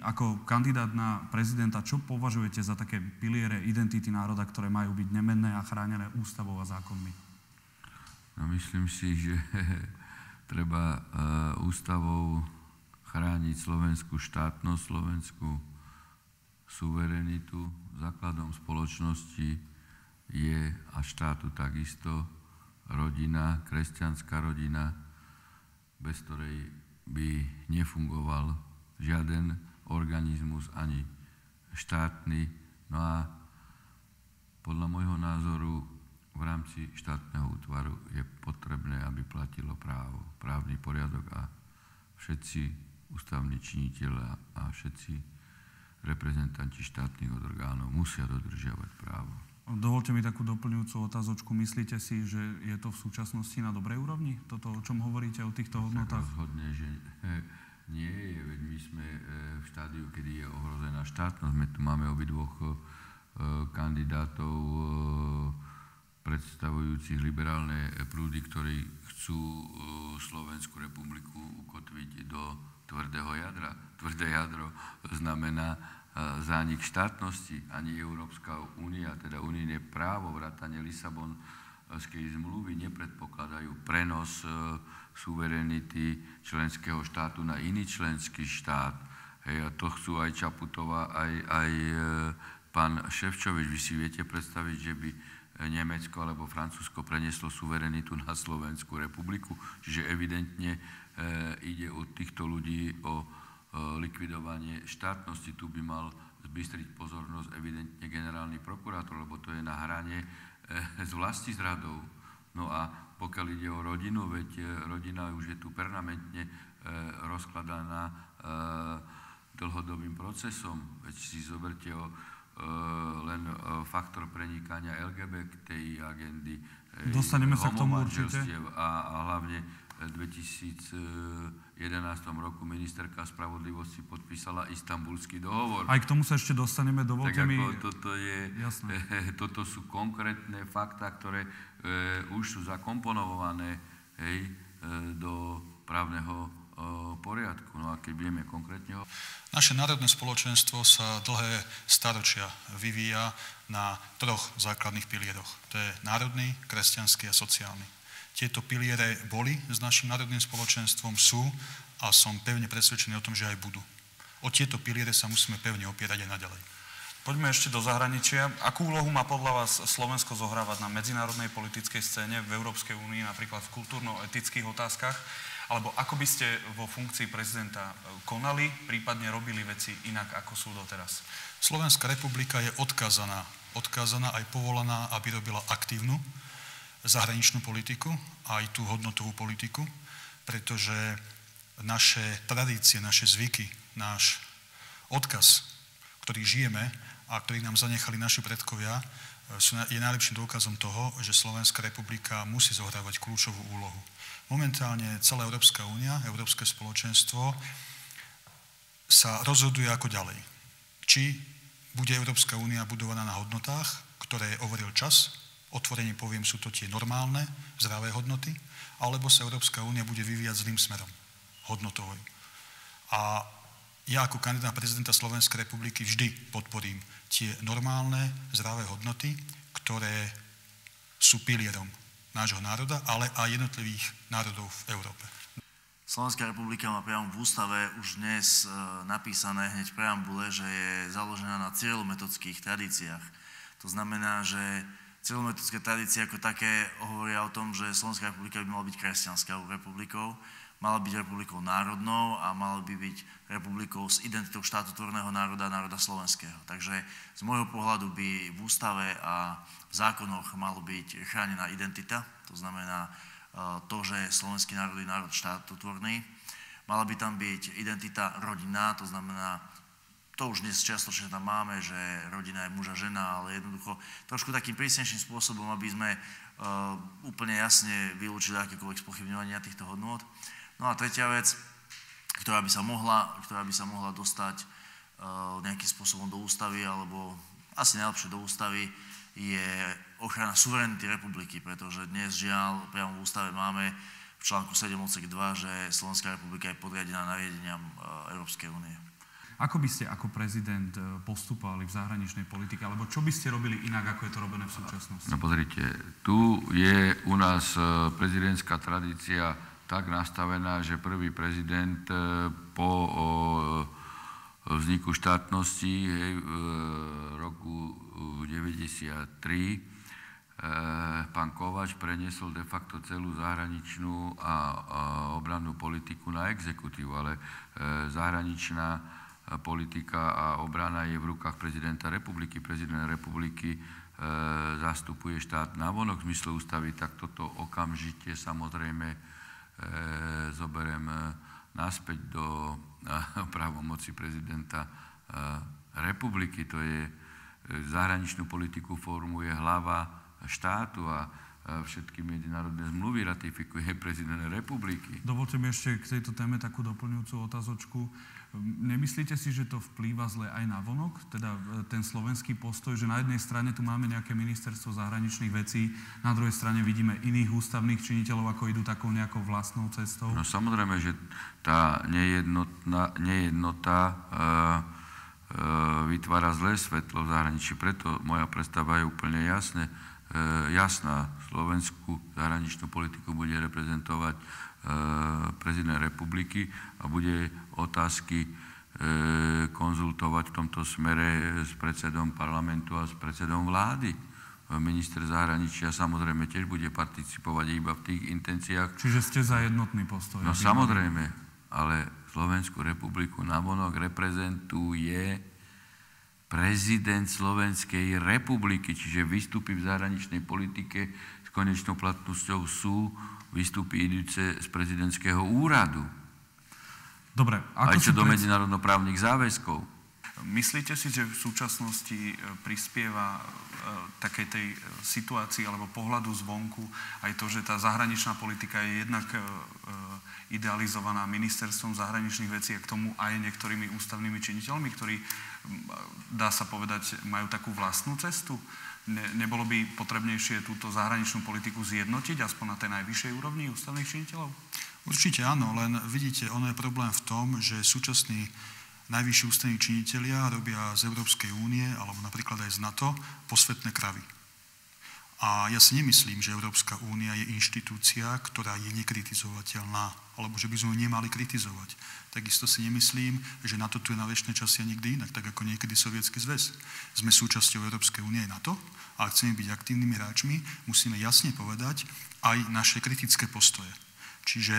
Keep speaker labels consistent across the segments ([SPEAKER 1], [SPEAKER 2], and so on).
[SPEAKER 1] ako kandidát na prezidenta, čo považujete za také piliere identity národa, ktoré majú byť nemenné a chránené ústavou a zákonmi?
[SPEAKER 2] No, myslím si, že treba ústavou chrániť slovenskú štátnosť, slovenskú suverenitu. Základom spoločnosti je a štátu takisto rodina, kresťanská rodina, bez ktorej by nefungoval žiaden organizmus, ani štátny. No a podľa môjho názoru v rámci štátneho útvaru je potrebné, aby platilo právo, právny poriadok a všetci ústavní činitelia a všetci reprezentanti štátnych orgánov musia dodržiavať právo.
[SPEAKER 1] Dovolte mi takú doplňujúcu otázočku. Myslíte si, že je to v súčasnosti na dobrej úrovni? Toto, o čom hovoríte, o týchto hodnotách?
[SPEAKER 2] Rozhodne, že nie je. Veď my sme v štádiu, kedy je ohrozená štátnosť. My tu máme obidvoch kandidátov predstavujúcich liberálne prúdy, ktorí chcú Slovenskú republiku ukotviť do tvrdého jadra. Tvrdé jadro znamená zánik štátnosti. Ani Európska únia, teda unijné právo, vrátane Lisabonskej zmluvy nepredpokladajú prenos suverenity členského štátu na iný členský štát. Hej, a to chcú aj Čaputová, aj pán Šefčovič. Vy si viete predstaviť, že by Nemecko alebo Francúzsko prenieslo suverenitu na Slovenskú republiku? Čiže evidentne ide od týchto ľudí o likvidovanie štátnosti. Tu by mal zbystriť pozornosť evidentne generálny prokurátor, lebo to je na hrane s vlastizradou. No a pokiaľ ide o rodinu, veď rodina už je tu permanentne rozkladaná dlhodobým procesom. Veď si zoberte len faktor prenikania LGBTI agendy,
[SPEAKER 1] dostaneme sa k tomu určite.
[SPEAKER 2] A hlavne v 2011 roku ministerka spravodlivosti podpísala Istanbulský dohovor.
[SPEAKER 1] Aj k tomu sa ešte dostaneme, dovolte mi...
[SPEAKER 2] Toto sú konkrétne fakta, ktoré už sú zakomponované do právneho poriadku. No a keď budeme konkrétne...
[SPEAKER 3] Naše národné spoločenstvo sa dlhé staročia vyvíja na 3 základných pilieroch. To je národný, kresťanský a sociálny. Tieto piliere boli s našim národným spoločenstvom, sú a som pevne presvedčený o tom, že aj budú. O tieto piliere sa musíme pevne opierať aj naďalej.
[SPEAKER 1] Poďme ešte do zahraničia. Akú úlohu má podľa vás Slovensko zohrávať na medzinárodnej politickej scéne v Európskej únii, napríklad v kultúrno-etických otázkach? Alebo ako by ste vo funkcii prezidenta konali, prípadne robili veci inak, ako sú doteraz?
[SPEAKER 3] Slovenská republika je odkázaná aj povolaná, aby robila aktívnu zahraničnú politiku, aj tú hodnotovú politiku, pretože naše tradície, naše zvyky, náš odkaz, ktorý žijeme a ktorý nám zanechali naši predkovia, je najlepším dôkazom toho, že Slovenská republika musí zohrávať kľúčovú úlohu. Momentálne celá Európska únia, Európske spoločenstvo sa rozhoduje ako ďalej. Či bude Európska únia budovaná na hodnotách, ktoré overil čas, otvorene poviem, sú to tie normálne, zdravé hodnoty, alebo sa Európska únia bude vyvíjať zlým smerom, hodnotovým. A ja ako kandidát prezidenta Slovenskej republiky vždy podporím tie normálne, zdravé hodnoty, ktoré sú pilierom nášho národa, ale aj jednotlivých národov v Európe.
[SPEAKER 4] Slovenská republika má priamo v ústave už dnes napísané hneď v preambule, že je založená na cieľometodských tradíciách. To znamená, že cieľometodické tradície ako také hovoria o tom, že Slovenská republika by mala byť kresťanskou republikou, mala byť republikou národnou a mala by byť republikou s identitou štátotvorného národa, národa slovenského. Takže z môjho pohľadu by v ústave a v zákonoch malo byť chránená identita, to znamená to, že slovenský národ je národ štátotvorný. Mala by tam byť identita rodinná, to znamená, to už dnes čiastočne tam máme, že rodina je muž a žena, ale jednoducho trošku takým prísnejším spôsobom, aby sme úplne jasne vylúčili akékoľvek spochybňovania týchto hodnôt. No a tretia vec, ktorá by sa mohla dostať nejakým spôsobom do ústavy, alebo asi najlepšie do ústavy, je ochrana suverenity republiky, pretože dnes žiaľ priamo v ústave máme v článku 7 odsek 2, že Slovenská republika je podriadená nariadeniam Európskej únie.
[SPEAKER 1] Ako by ste ako prezident postupovali v zahraničnej politike, alebo čo by ste robili inak, ako je to robené v súčasnosti?
[SPEAKER 2] No pozrite, tu je u nás prezidentská tradícia tak nastavená, že prvý prezident po vzniku štátnosti v roku 1993 pán Kováč preniesol de facto celú zahraničnú a obrannú politiku na exekutívu, ale zahraničná politika a obrana je v rukách prezidenta republiky. Prezident republiky zastupuje štát navonok v zmysle ústavy, tak toto okamžite samozrejme zoberiem naspäť do právomoci prezidenta republiky. To je zahraničnú politiku formuje hlava štátu a všetky medzinárodné zmluvy ratifikuje prezident republiky.
[SPEAKER 1] Dovolte mi ešte k tejto téme takú doplňujúcu otázočku. Nemyslíte si, že to vplýva zle aj na vonok? Teda ten slovenský postoj, že na jednej strane tu máme nejaké ministerstvo zahraničných vecí, na druhej strane vidíme iných ústavných činiteľov, ako idú takou nejakou vlastnou cestou?
[SPEAKER 2] No samozrejme, že tá nejednota vytvára zlé svetlo v zahraničí. Preto moja predstava je úplne jasná. Slovenskú zahraničnú politiku bude reprezentovať prezident republiky a bude otázky konzultovať v tomto smere s predsedom parlamentu a s predsedom vlády. Minister zahraničia samozrejme tiež bude participovať iba v tých intenciách.
[SPEAKER 1] Čiže ste za jednotný postoj?
[SPEAKER 2] No samozrejme, ale Slovenskú republiku navonok reprezentuje prezident Slovenskej republiky, čiže výstupy v zahraničnej politike s konečnou platnosťou sú výstupy idúce z prezidentského úradu.
[SPEAKER 1] Dobre.
[SPEAKER 2] Aj čo do medzinárodnoprávnych záväzkov.
[SPEAKER 1] Myslíte si, že v súčasnosti prispieva takej tej situácii alebo pohľadu zvonku aj to, že tá zahraničná politika je jednak idealizovaná ministerstvom zahraničných vecí a k tomu aj niektorými ústavnými činiteľmi, ktorí, dá sa povedať, majú takú vlastnú cestu? Nebolo by potrebnejšie túto zahraničnú politiku zjednotiť aspoň na tej najvyššej úrovni ústavných činiteľov?
[SPEAKER 3] Určite áno, len vidíte, ono je problém v tom, že súčasní najvyšší ústavní činitelia robia z Európskej únie, alebo napríklad aj z NATO, posvätné kravy. A ja si nemyslím, že Európska únia je inštitúcia, ktorá je nekritizovateľná, alebo že by sme ju nemali kritizovať. Takisto si nemyslím, že NATO tu je na večné časy a nikdy inak, tak ako niekedy Sovietsky zväz. Sme súčasťou Európskej únie aj NATO a ak chceme byť aktívnymi hráčmi, musíme jasne povedať aj naše kritické postoje. Čiže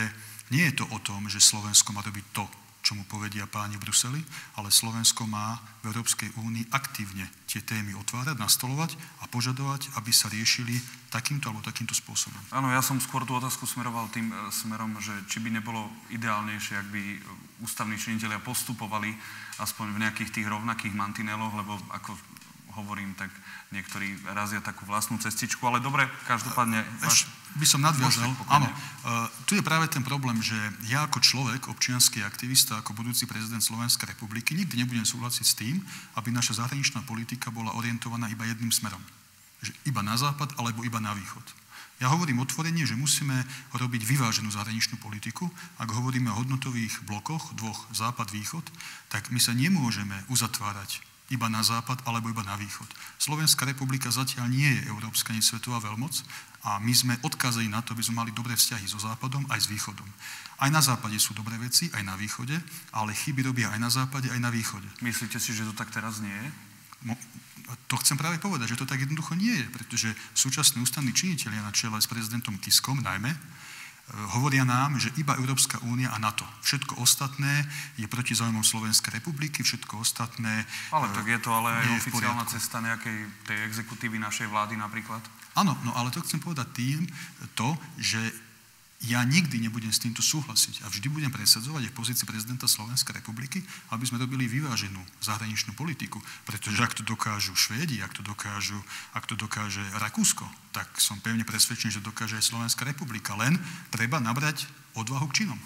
[SPEAKER 3] nie je to o tom, že Slovensko má robiť to, čo mu povedia páni v Bruseli, ale Slovensko má v Európskej únii aktívne tie témy otvárať, nastolovať a požadovať, aby sa riešili takýmto alebo takýmto spôsobom.
[SPEAKER 1] Áno, ja som skôr tú otázku smeroval tým smerom, že či by nebolo ideálnejšie, ak by ústavní činitelia postupovali aspoň v nejakých tých rovnakých mantineloch, lebo ako hovorím, tak niektorí razia takú vlastnú cestičku, ale dobre, každopádne...
[SPEAKER 3] By som nadviazal. Áno, tu je práve ten problém, že ja ako človek, občiansky aktivista, ako budúci prezident Slovenskej republiky, nikdy nebudem súhlasiť s tým, aby naša zahraničná politika bola orientovaná iba jedným smerom. Že iba na západ, alebo iba na východ. Ja hovorím otvorene, že musíme robiť vyváženú zahraničnú politiku. Ak hovoríme o hodnotových blokoch, dvoch západ-východ, tak my sa nemôžeme uzatvárať iba na západ alebo iba na východ. Slovenská republika zatiaľ nie je európska ani svetová veľmoc a my sme odkázali na to, aby sme mali dobré vzťahy so západom aj s východom. Aj na západe sú dobré veci, aj na východe, ale chyby robia aj na západe, aj na východe.
[SPEAKER 1] Myslíte si, že to tak teraz nie je?
[SPEAKER 3] To chcem práve povedať, že to tak jednoducho nie je, pretože súčasní ústavní činitelia na čele s prezidentom Kiskom najmä hovoria nám, že iba Európska únia a NATO. Všetko ostatné je proti záujmom Slovenskej republiky, všetko ostatné...
[SPEAKER 1] Ale tak je to ale aj oficiálna cesta nejakej tej exekutívy našej vlády napríklad?
[SPEAKER 3] Áno, no ale to chcem povedať tým, že ja nikdy nebudem s týmto súhlasiť a vždy budem presadzovať aj v pozícii prezidenta Slovenskej republiky, aby sme robili vyváženú zahraničnú politiku. Pretože ak to dokážu Švédi, ak to dokáže Rakúsko, tak som pevne presvedčený, že dokáže aj Slovenská republika. Len treba nabrať odvahu k činom.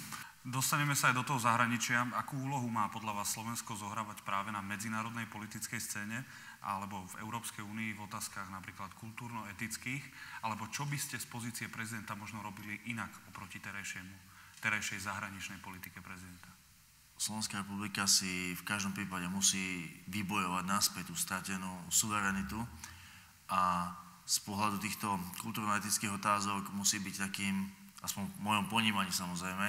[SPEAKER 1] Dostaneme sa aj do toho zahraničia. Akú úlohu má podľa vás Slovensko zohrávať práve na medzinárodnej politickej scéne alebo v Európskej únii v otázkach napríklad kultúrno-etických? Alebo čo by ste z pozície prezidenta možno robili inak oproti terajšej zahraničnej politike prezidenta?
[SPEAKER 4] Slovenská republika si v každom prípade musí vybojovať naspäť tú stratenú suverenitu a z pohľadu týchto kultúrno-etických otázok musí byť takým, aspoň v mojom ponímaní samozrejme,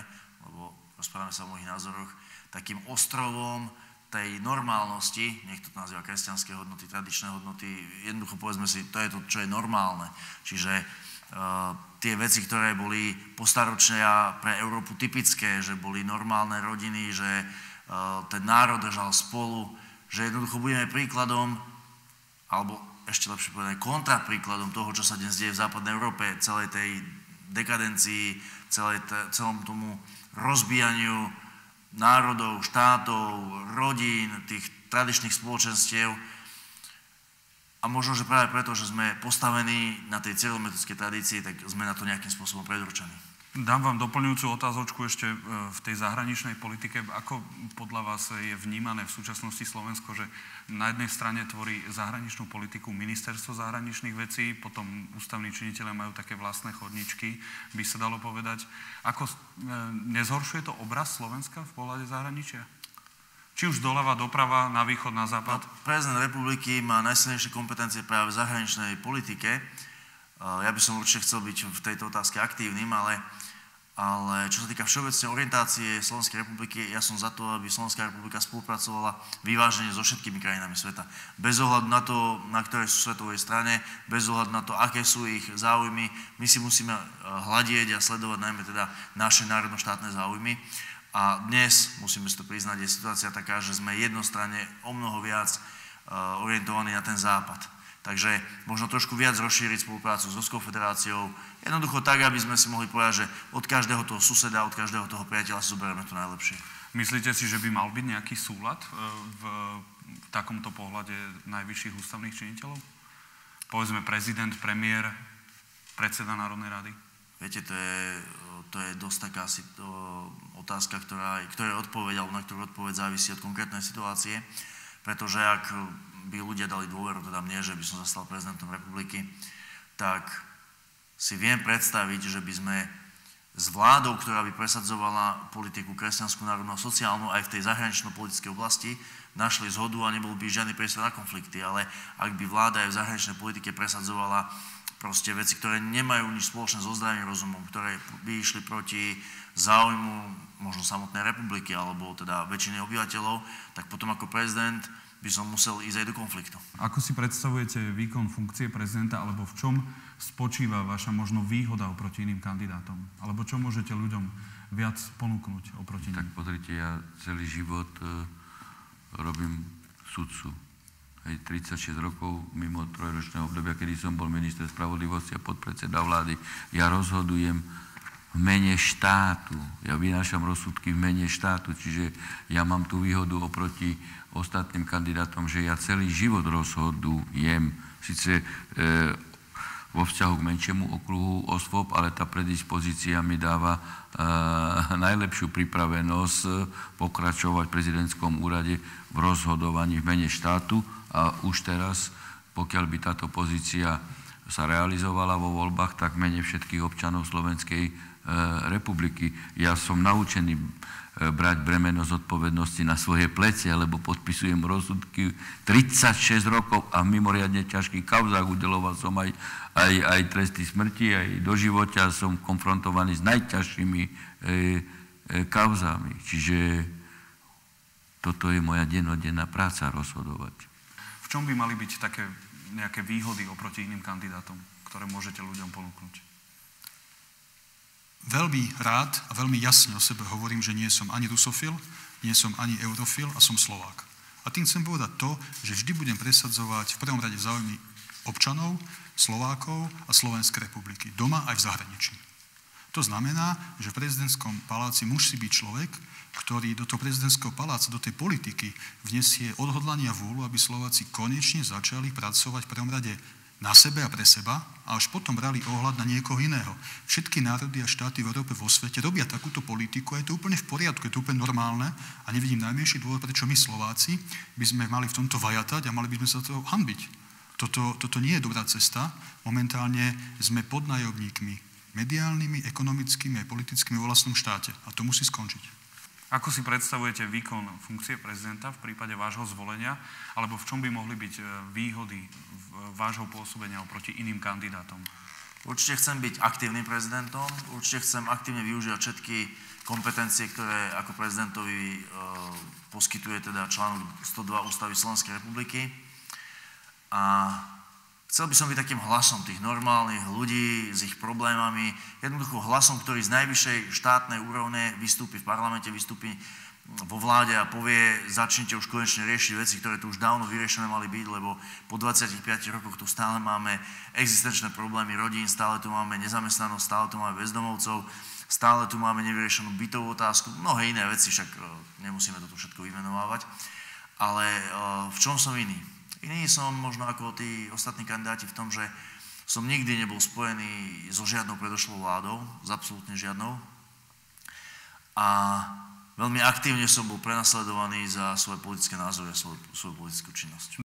[SPEAKER 4] lebo rozprávame sa o mojich názoroch, takým ostrovom tej normálnosti, nech to nazýva kresťanské hodnoty, tradičné hodnoty, jednoducho povedzme si, to je to, čo je normálne. Čiže tie veci, ktoré boli postaročia pre Európu typické, že boli normálne rodiny, že ten národ držal spolu, že jednoducho budeme príkladom, alebo ešte lepšie povedané, kontrapríkladom toho, čo sa dnes deje v západnej Európe, celej tej dekadencii, celom tomu rozbíjaniu národov, štátov, rodín, tých tradičných spoločenstiev. A možno, že práve preto, že sme postavení na tej cyrilometodickej tradícii, tak sme na to nejakým spôsobom predurčení.
[SPEAKER 1] Dám vám doplňujúcu otázočku ešte v tej zahraničnej politike. Ako podľa vás je vnímané v súčasnosti Slovensko, že na jednej strane tvorí zahraničnú politiku ministerstvo zahraničných vecí, potom ústavní činitelia majú také vlastné chodničky, by sa dalo povedať. Ako nezhoršuje to obraz Slovenska v pohľade zahraničia? Či už doľava, doprava, na východ, na západ?
[SPEAKER 4] No, prezident republiky má najsilnejšie kompetencie práve v zahraničnej politike. Ja by som určite chcel byť v tejto otázke aktívnym, ale čo sa týka všeobecnej orientácie Slovenskej republiky, ja som za to, aby Slovenská republika spolupracovala vyvážene so všetkými krajinami sveta. Bez ohľadu na to, na ktorej sú svetovej strane, bez ohľadu na to, aké sú ich záujmy, my si musíme hľadieť a sledovať najmä teda naše národno-štátne záujmy. A dnes, musíme si to priznať, je situácia taká, že sme jednostranne o mnoho viac orientovaní na ten západ. Takže možno trošku viac rozšíriť spoluprácu s Ruskou federáciou. Jednoducho tak, aby sme si mohli povedať, že od každého toho suseda, od každého toho priateľa si zoberieme to najlepšie.
[SPEAKER 1] Myslíte si, že by mal byť nejaký súlad v takomto pohľade najvyšších ústavných činiteľov? Povedzme prezident, premiér, predseda Národnej rady?
[SPEAKER 4] Viete, to je dosť taká otázka, ktorej odpoveď, alebo na ktorú odpoveď závisí od konkrétnej situácie, pretože ak by ľudia dali dôveru, teda mne, že by som sa stal prezidentom republiky, tak si viem predstaviť, že by sme s vládou, ktorá by presadzovala politiku kresťanskú, národnú a sociálnu aj v tej zahranično-politickej oblasti, našli zhodu a nebol by žiadny priestor na konflikty. Ale ak by vláda aj v zahraničnej politike presadzovala proste veci, ktoré nemajú nič spoločné so zdravým rozumom, ktoré by išli proti záujmu možno samotnej republiky alebo teda väčšiny obyvateľov, tak potom ako prezident by som musel ísť aj do konfliktu.
[SPEAKER 1] Ako si predstavujete výkon funkcie prezidenta, alebo v čom spočíva vaša možno výhoda oproti iným kandidátom? Alebo čo môžete ľuďom viac ponúknuť oproti nim?
[SPEAKER 2] Tak pozrite, ja celý život robím sudcu. 36 rokov mimo trojročného obdobia, kedy som bol minister spravodlivosti a podpredseda vlády. Ja rozhodujem v mene štátu. Ja vynášam rozsudky v mene štátu, čiže ja mám tú výhodu oproti ostatným kandidátom, že ja celý život rozhodujem. Sice vo vzťahu k menšiemu okruhu osôb, ale tá predispozícia mi dáva najlepšiu pripravenosť pokračovať v prezidentskom úrade v rozhodovaní v mene štátu. A už teraz, pokiaľ by táto pozícia sa realizovala vo voľbách, tak v mene všetkých občanov Slovenskej republiky. Ja som naučený brať bremeno zodpovednosti na svoje plecie, lebo podpisujem rozsudky 36 rokov a v mimoriadne ťažkých kauzách. Udeloval som aj tresty smrti, aj doživotia. Som konfrontovaný s najťažšími kauzami. Čiže toto je moja dennodenná práca rozhodovať.
[SPEAKER 1] V čom by mali byť také nejaké výhody oproti iným kandidátom, ktoré môžete ľuďom ponúknuť?
[SPEAKER 3] Veľmi rád a veľmi jasne o sebe hovorím, že nie som ani rusofil, nie som ani eurofil a som Slovák. A tým chcem povedať to, že vždy budem presadzovať v prvom rade záujmy občanov, Slovákov a Slovenskej republiky, doma aj v zahraničí. To znamená, že v prezidentskom paláci musí byť človek, ktorý do toho prezidentského paláca, do tej politiky vnesie odhodlanie a vôľu, aby Slováci konečne začali pracovať v prvom rade na sebe a pre seba a až potom brali ohľad na niekoho iného. Všetky národy a štáty v Európe, vo svete robia takúto politiku a je to úplne v poriadku, je to úplne normálne a nevidím najmenší dôvod, prečo my Slováci by sme mali v tomto vajatať a mali by sme sa toho hanbiť. Toto nie je dobrá cesta. Momentálne sme podnájomníkmi mediálnymi, ekonomickými a politickými vo vlastnom štáte a to musí skončiť.
[SPEAKER 1] Ako si predstavujete výkon funkcie prezidenta v prípade vášho zvolenia, alebo v čom by mohli byť výhody vášho pôsobenia oproti iným kandidátom?
[SPEAKER 4] Určite chcem byť aktívnym prezidentom, určite chcem aktívne využívať všetky kompetencie, ktoré ako prezidentovi poskytuje teda článok 102 Ústavy Slovenskej republiky. A chcel by som byť takým hlasom tých normálnych ľudí s ich problémami, jednoducho hlasom, ktorý z najvyššej štátnej úrovne vystúpi v parlamente, vystúpi vo vláde a povie, začnite už konečne riešiť veci, ktoré tu už dávno vyriešené mali byť, lebo po 25 rokoch tu stále máme existenčné problémy rodín, stále tu máme nezamestnanosť, stále tu máme bezdomovcov, stále tu máme nevyriešenú bytovú otázku, mnohé iné veci, však nemusíme to tu všetko vymenovávať. Ale v čom som iný? Iný som možno ako tí ostatní kandidáti v tom, že som nikdy nebol spojený so žiadnou predošlou vládou, s absolútne žiadnou. A veľmi aktívne som bol prenasledovaný za svoje politické názory a svoju politickú činnosť.